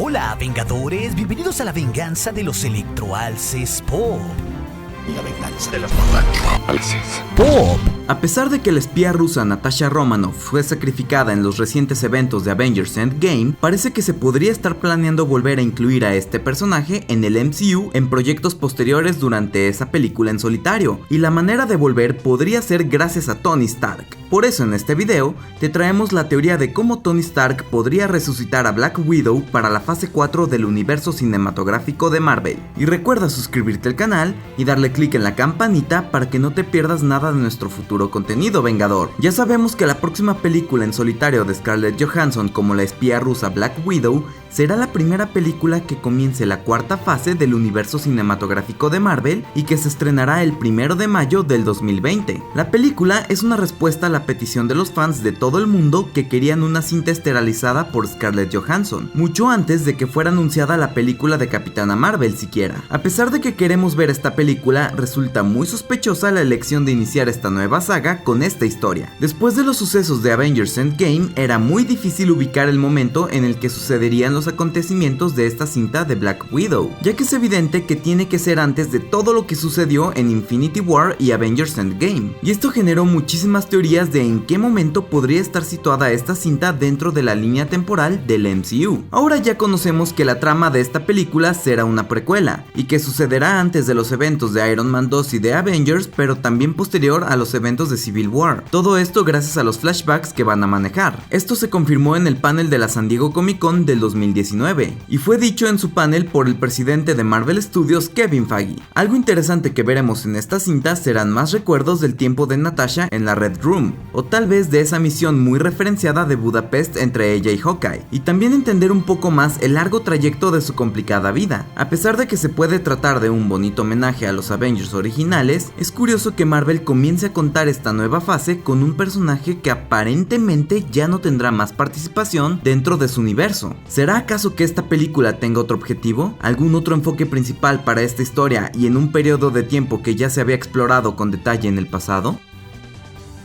Hola, Vengadores, bienvenidos a la venganza de los electroalces Pop. La venganza de los electroalces Pop. A pesar de que la espía rusa Natasha Romanoff fue sacrificada en los recientes eventos de Avengers Endgame, parece que se podría estar planeando volver a incluir a este personaje en el MCU en proyectos posteriores durante esa película en solitario, y la manera de volver podría ser gracias a Tony Stark. Por eso en este video te traemos la teoría de cómo Tony Stark podría resucitar a Black Widow para la fase 4 del universo cinematográfico de Marvel. Y recuerda suscribirte al canal y darle clic en la campanita para que no te pierdas nada de nuestro futuro contenido vengador. Ya sabemos que la próxima película en solitario de Scarlett Johansson como la espía rusa Black Widow será la primera película que comience la cuarta fase del universo cinematográfico de Marvel y que se estrenará el 1 de mayo del 2020. La película es una respuesta a la petición de los fans de todo el mundo que querían una cinta esterilizada por Scarlett Johansson, mucho antes de que fuera anunciada la película de Capitana Marvel siquiera. A pesar de que queremos ver esta película, resulta muy sospechosa la elección de iniciar esta nueva saga con esta historia. Después de los sucesos de Avengers Endgame, era muy difícil ubicar el momento en el que sucederían los acontecimientos de esta cinta de Black Widow, ya que es evidente que tiene que ser antes de todo lo que sucedió en Infinity War y Avengers Endgame, y esto generó muchísimas teorías de en qué momento podría estar situada esta cinta dentro de la línea temporal del MCU. Ahora ya conocemos que la trama de esta película será una precuela, y que sucederá antes de los eventos de Iron Man 2 y de Avengers, pero también posterior a los eventos de Civil War. Todo esto gracias a los flashbacks que van a manejar. Esto se confirmó en el panel de la San Diego Comic Con del 2019, y fue dicho en su panel por el presidente de Marvel Studios, Kevin Feige. Algo interesante que veremos en esta cinta serán más recuerdos del tiempo de Natasha en la Red Room, o tal vez de esa misión muy referenciada de Budapest entre ella y Hawkeye, y también entender un poco más el largo trayecto de su complicada vida. A pesar de que se puede tratar de un bonito homenaje a los Avengers originales, es curioso que Marvel comience a contar esta nueva fase con un personaje que aparentemente ya no tendrá más participación dentro de su universo. ¿Será acaso que esta película tenga otro objetivo? ¿Algún otro enfoque principal para esta historia y en un periodo de tiempo que ya se había explorado con detalle en el pasado?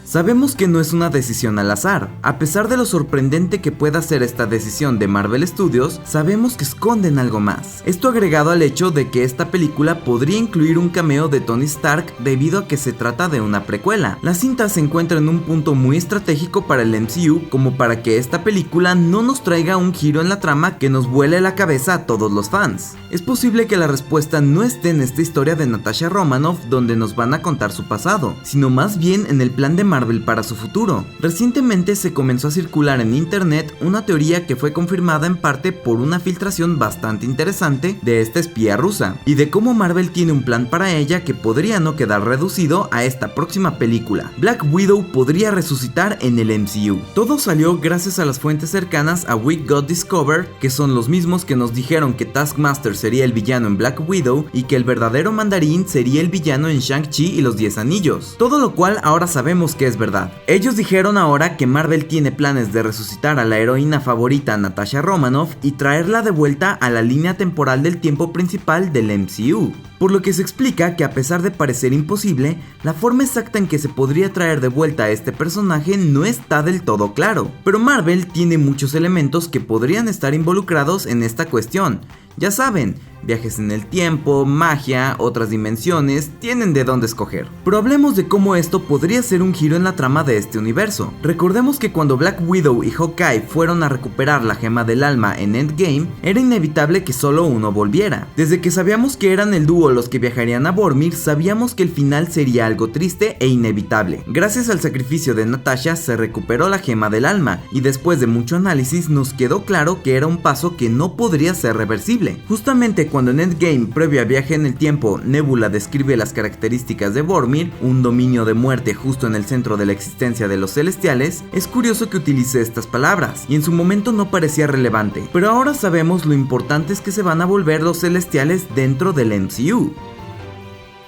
Sabemos que no es una decisión al azar. A pesar de lo sorprendente que pueda ser esta decisión de Marvel Studios, sabemos que esconden algo más. Esto agregado al hecho de que esta película podría incluir un cameo de Tony Stark debido a que se trata de una precuela. La cinta se encuentra en un punto muy estratégico para el MCU como para que esta película no nos traiga un giro en la trama que nos vuele la cabeza a todos los fans. Es posible que la respuesta no esté en esta historia de Natasha Romanoff donde nos van a contar su pasado, sino más bien en el plan de Marvel para su futuro. Recientemente se comenzó a circular en internet una teoría que fue confirmada en parte por una filtración bastante interesante de esta espía rusa, y de cómo Marvel tiene un plan para ella que podría no quedar reducido a esta próxima película. Black Widow podría resucitar en el MCU. Todo salió gracias a las fuentes cercanas a We Got Discovered, que son los mismos que nos dijeron que Taskmaster sería el villano en Black Widow y que el verdadero mandarín sería el villano en Shang-Chi y los 10 anillos. Todo lo cual ahora sabemos que es verdad. Ellos dijeron ahora que Marvel tiene planes de resucitar a la heroína favorita Natasha Romanoff y traerla de vuelta a la línea temporal del tiempo principal del MCU. Por lo que se explica que a pesar de parecer imposible, la forma exacta en que se podría traer de vuelta a este personaje no está del todo claro. Pero Marvel tiene muchos elementos que podrían estar involucrados en esta cuestión. Ya saben, viajes en el tiempo, magia, otras dimensiones, tienen de dónde escoger. Pero hablemos de cómo esto podría ser un giro en la trama de este universo. Recordemos que cuando Black Widow y Hawkeye fueron a recuperar la gema del alma en Endgame, era inevitable que solo uno volviera. Desde que sabíamos que eran el dúo los que viajarían a Vormir, sabíamos que el final sería algo triste e inevitable. Gracias al sacrificio de Natasha se recuperó la gema del alma, y después de mucho análisis nos quedó claro que era un paso que no podría ser reversible. Justamente cuando en Endgame, previo a Viaje en el Tiempo, Nebula describe las características de Vormir, un dominio de muerte justo en el centro de la existencia de los celestiales, es curioso que utilice estas palabras, y en su momento no parecía relevante, pero ahora sabemos lo importantes que se van a volver los celestiales dentro del MCU.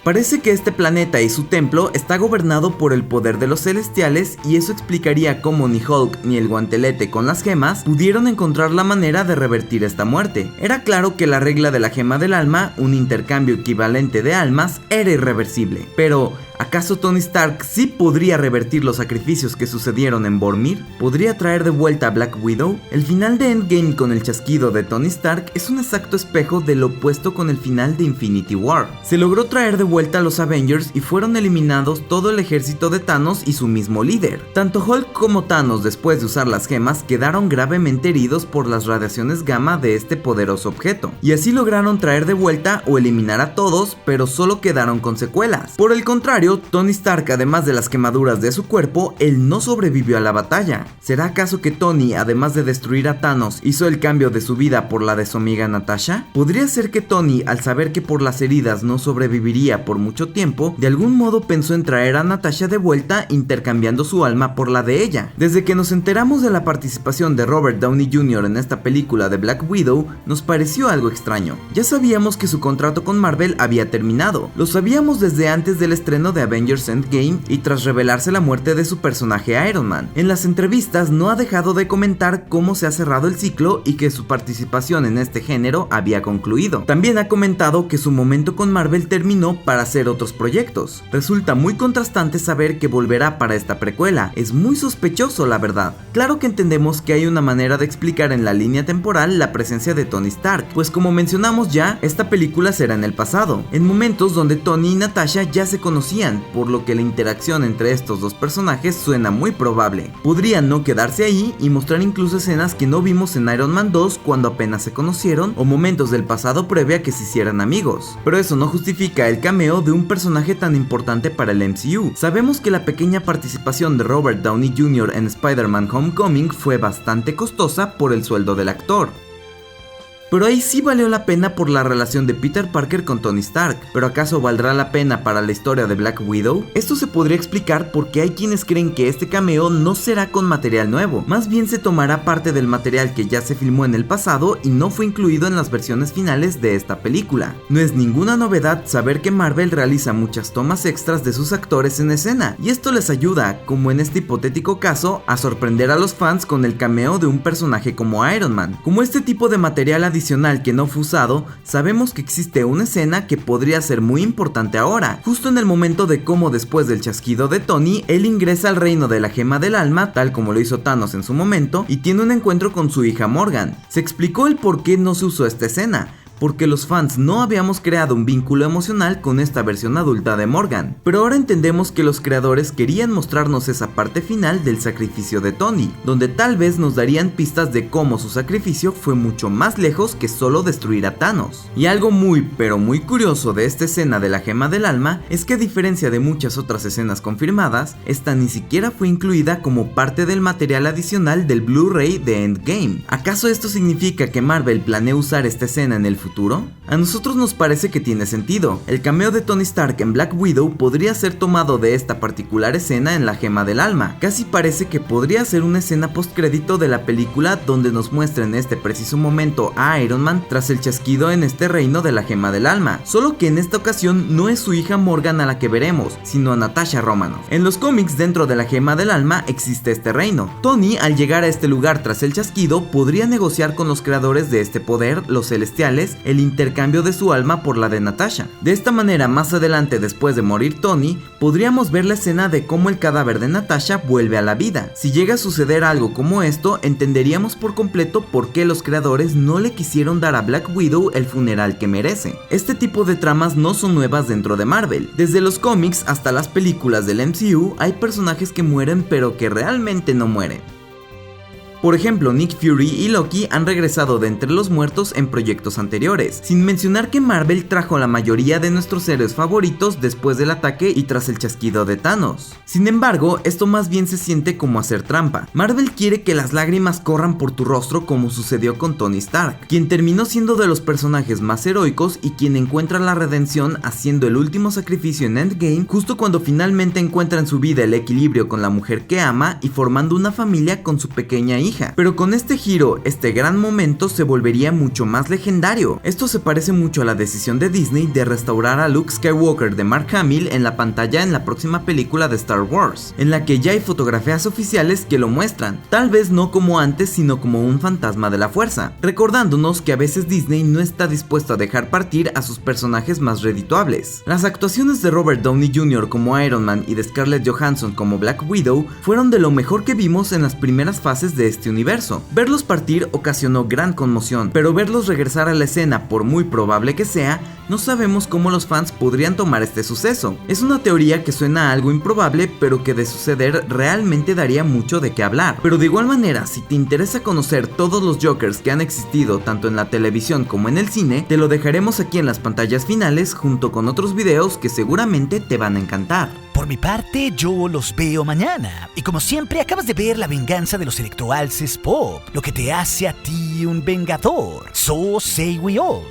Parece que este planeta y su templo está gobernado por el poder de los celestiales, y eso explicaría cómo ni Hulk ni el guantelete con las gemas pudieron encontrar la manera de revertir esta muerte. Era claro que la regla de la gema del alma, un intercambio equivalente de almas, era irreversible, pero ¿Acaso Tony Stark sí podría revertir los sacrificios que sucedieron en Vormir? ¿Podría traer de vuelta a Black Widow? El final de Endgame con el chasquido de Tony Stark es un exacto espejo del opuesto con el final de Infinity War. Se logró traer de vuelta a los Avengers y fueron eliminados todo el ejército de Thanos y su mismo líder. Tanto Hulk como Thanos, después de usar las gemas, quedaron gravemente heridos por las radiaciones gamma de este poderoso objeto, y así lograron traer de vuelta o eliminar a todos, pero solo quedaron con secuelas. Por el contrario, Tony Stark, además de las quemaduras de su cuerpo, él no sobrevivió a la batalla. ¿Será acaso que Tony, además de destruir a Thanos, hizo el cambio de su vida por la de su amiga Natasha? ¿Podría ser que Tony, al saber que por las heridas no sobreviviría por mucho tiempo, de algún modo pensó en traer a Natasha de vuelta intercambiando su alma por la de ella? Desde que nos enteramos de la participación de Robert Downey Jr. en esta película de Black Widow, nos pareció algo extraño. Ya sabíamos que su contrato con Marvel había terminado, lo sabíamos desde antes del estreno de Avengers Endgame y tras revelarse la muerte de su personaje Iron Man. En las entrevistas no ha dejado de comentar cómo se ha cerrado el ciclo y que su participación en este género había concluido. También ha comentado que su momento con Marvel terminó para hacer otros proyectos. Resulta muy contrastante saber que volverá para esta precuela, es muy sospechoso la verdad. Claro que entendemos que hay una manera de explicar en la línea temporal la presencia de Tony Stark, pues como mencionamos ya, esta película será en el pasado, en momentos donde Tony y Natasha ya se conocían, por lo que la interacción entre estos dos personajes suena muy probable. Podrían no quedarse ahí y mostrar incluso escenas que no vimos en Iron Man 2 cuando apenas se conocieron, o momentos del pasado previo a que se hicieran amigos. Pero eso no justifica el cameo de un personaje tan importante para el MCU. Sabemos que la pequeña participación de Robert Downey Jr. en Spider-Man Homecoming fue bastante costosa por el sueldo del actor. Pero ahí sí valió la pena por la relación de Peter Parker con Tony Stark. ¿Pero acaso valdrá la pena para la historia de Black Widow? Esto se podría explicar porque hay quienes creen que este cameo no será con material nuevo, más bien se tomará parte del material que ya se filmó en el pasado y no fue incluido en las versiones finales de esta película. No es ninguna novedad saber que Marvel realiza muchas tomas extras de sus actores en escena, y esto les ayuda, como en este hipotético caso, a sorprender a los fans con el cameo de un personaje como Iron Man. Como este tipo de material adicional que no fue usado, sabemos que existe una escena que podría ser muy importante ahora, justo en el momento de cómo después del chasquido de Tony, él ingresa al reino de la gema del alma, tal como lo hizo Thanos en su momento, y tiene un encuentro con su hija Morgan. Se explicó el por qué no se usó esta escena, porque los fans no habíamos creado un vínculo emocional con esta versión adulta de Morgan, pero ahora entendemos que los creadores querían mostrarnos esa parte final del sacrificio de Tony, donde tal vez nos darían pistas de cómo su sacrificio fue mucho más lejos que solo destruir a Thanos. Y algo muy pero muy curioso de esta escena de la gema del alma es que a diferencia de muchas otras escenas confirmadas, esta ni siquiera fue incluida como parte del material adicional del Blu-ray de Endgame. ¿Acaso esto significa que Marvel planea usar esta escena en el futuro? A nosotros nos parece que tiene sentido. El cameo de Tony Stark en Black Widow podría ser tomado de esta particular escena en la gema del alma. Casi parece que podría ser una escena postcrédito de la película donde nos muestren en este preciso momento a Iron Man tras el chasquido en este reino de la gema del alma, solo que en esta ocasión no es su hija Morgan a la que veremos, sino a Natasha Romanoff. En los cómics dentro de la gema del alma existe este reino. Tony, al llegar a este lugar tras el chasquido, podría negociar con los creadores de este poder, los celestiales, el intercambio de su alma por la de Natasha. De esta manera, más adelante, después de morir Tony, podríamos ver la escena de cómo el cadáver de Natasha vuelve a la vida. Si llega a suceder algo como esto, entenderíamos por completo por qué los creadores no le quisieron dar a Black Widow el funeral que merece. Este tipo de tramas no son nuevas dentro de Marvel. Desde los cómics hasta las películas del MCU hay personajes que mueren pero que realmente no mueren. Por ejemplo, Nick Fury y Loki han regresado de entre los muertos en proyectos anteriores, sin mencionar que Marvel trajo a la mayoría de nuestros héroes favoritos después del ataque y tras el chasquido de Thanos. Sin embargo, esto más bien se siente como hacer trampa. Marvel quiere que las lágrimas corran por tu rostro como sucedió con Tony Stark, quien terminó siendo de los personajes más heroicos y quien encuentra la redención haciendo el último sacrificio en Endgame justo cuando finalmente encuentra en su vida el equilibrio con la mujer que ama y formando una familia con su pequeña hija. hija. Pero con este giro, este gran momento se volvería mucho más legendario. Esto se parece mucho a la decisión de Disney de restaurar a Luke Skywalker de Mark Hamill en la pantalla en la próxima película de Star Wars, en la que ya hay fotografías oficiales que lo muestran, tal vez no como antes, sino como un fantasma de la fuerza, recordándonos que a veces Disney no está dispuesto a dejar partir a sus personajes más redituables. Las actuaciones de Robert Downey Jr. como Iron Man y de Scarlett Johansson como Black Widow fueron de lo mejor que vimos en las primeras fases de este universo. Verlos partir ocasionó gran conmoción, pero verlos regresar a la escena, por muy probable que sea, no sabemos cómo los fans podrían tomar este suceso. Es una teoría que suena a algo improbable, pero que de suceder realmente daría mucho de qué hablar. Pero de igual manera, si te interesa conocer todos los Jokers que han existido tanto en la televisión como en el cine, te lo dejaremos aquí en las pantallas finales junto con otros videos que seguramente te van a encantar. Por mi parte, yo los veo mañana. Y como siempre, acabas de ver la venganza de los electroalces pop, lo que te hace a ti un vengador. So say we all.